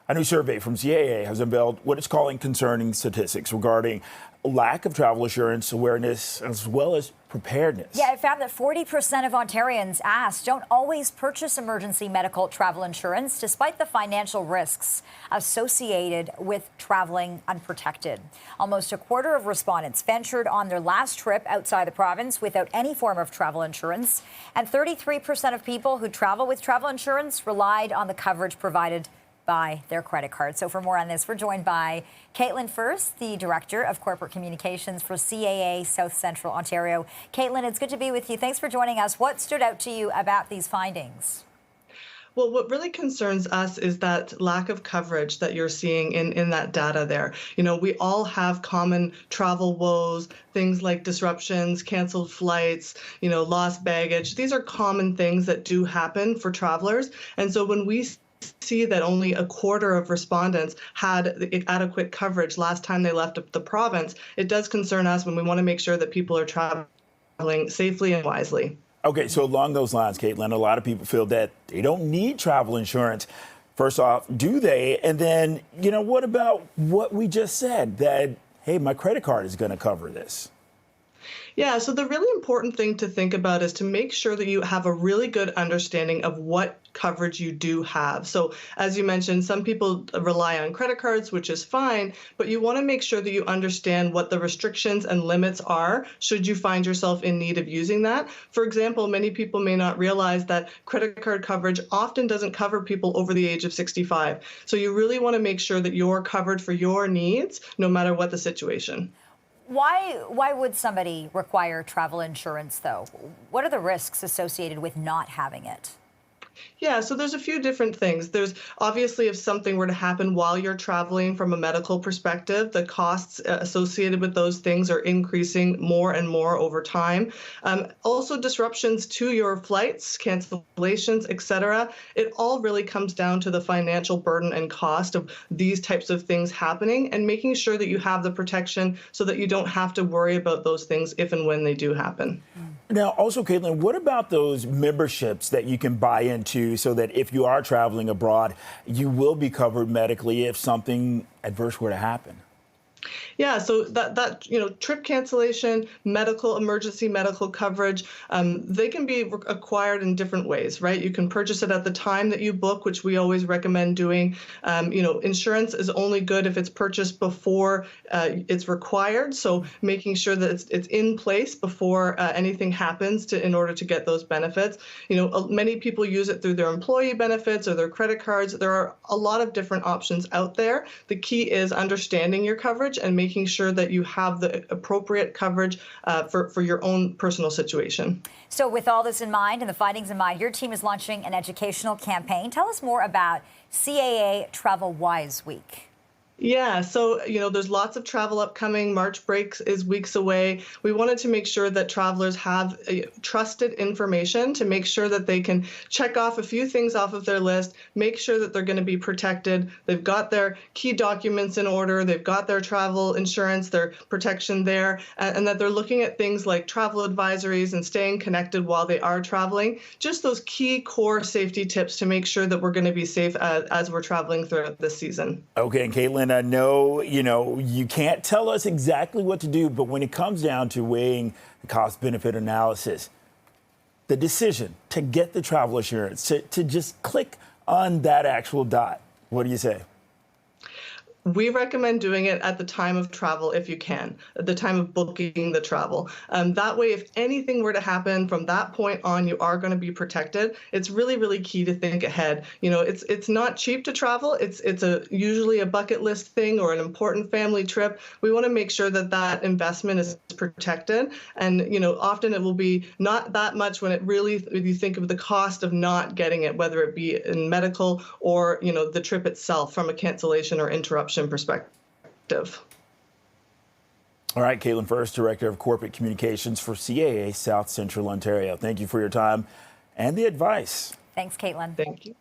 A new survey from CAA has unveiled what it's calling concerning statistics regarding lack of travel insurance awareness as well as preparedness. Yeah, it found that 40% of Ontarians asked don't always purchase emergency medical travel insurance despite the financial risks associated with traveling unprotected. Almost a quarter of respondents ventured on their last trip outside the province without any form of travel insurance, and 33% of people who travel with travel insurance relied on the coverage provided by their credit card. So for more on this, we're joined by Caitlin First, the Director of Corporate Communications for CAA South Central Ontario. Caitlin, it's good to be with you. Thanks for joining us. What stood out to you about these findings? Well, what really concerns us is that lack of coverage that you're seeing in that data there. You know, we all have common travel woes, things like disruptions, canceled flights, lost baggage. These are common things that do happen for travelers. And so when we see that only a quarter of respondents had adequate coverage last time they left the province, it does concern us when we want to make sure that people are traveling safely and wisely. Okay, so along those lines, Caitlin, a lot of people feel that they don't need travel insurance. First off, do they? And then, what about what we just said, that, hey, my credit card is going to cover this? Yeah, so the really important thing to think about is to make sure that you have a really good understanding of what coverage you do have. So as you mentioned, some people rely on credit cards, which is fine, but you want to make sure that you understand what the restrictions and limits are should you find yourself in need of using that. For example, many people may not realize that credit card coverage often doesn't cover people over the age of 65. So you really want to make sure that you're covered for your needs, no matter what the situation. Why would somebody require travel insurance, though? What are the risks associated with not having it? Yeah, so there's a few different things. There's obviously if something were to happen while you're traveling from a medical perspective, the costs associated with those things are increasing more and more over time. Also disruptions to your flights, cancellations, etc. It all really comes down to the financial burden and cost of these types of things happening and making sure that you have the protection so that you don't have to worry about those things if and when they do happen. Now, also, Caitlin, what about those memberships that you can buy into so that if you are traveling abroad, you will be covered medically if something adverse were to happen? Yeah, so that trip cancellation, emergency medical coverage, they can be acquired in different ways, right? You can purchase it at the time that you book, which we always recommend doing. Insurance is only good if it's purchased before it's required. So making sure that it's in place before anything happens in order to get those benefits. Many people use it through their employee benefits or their credit cards. There are a lot of different options out there. The key is understanding your coverage and making sure that you have the appropriate coverage for your own personal situation. So with all this in mind and the findings in mind, your team is launching an educational campaign. Tell us more about CAA Travel Wise Week. Yeah, so, there's lots of travel upcoming. March break is weeks away. We wanted to make sure that travelers have trusted information to make sure that they can check off a few things off of their list, make sure that they're going to be protected. They've got their key documents in order. They've got their travel insurance, their protection there, and that they're looking at things like travel advisories and staying connected while they are traveling. Just those key core safety tips to make sure that we're going to be safe as we're traveling throughout this season. Okay, and Caitlin, I know, you can't tell us exactly what to do, but when it comes down to weighing the cost-benefit analysis, the decision to get the travel insurance, to just click on that actual dot, what do you say? We recommend doing it at the time of travel if you can, at the time of booking the travel. That way, if anything were to happen from that point on, you are going to be protected. It's really, really key to think ahead. It's not cheap to travel. It's usually a bucket list thing or an important family trip. We want to make sure that that investment is protected. And, often it will be not that much when you think of the cost of not getting it, whether it be in medical or, the trip itself from a cancellation or interruption perspective. All right, Caitlin First, Director of Corporate Communications for CAA South Central Ontario. Thank you for your time and the advice. Thanks, Caitlin. Thank you.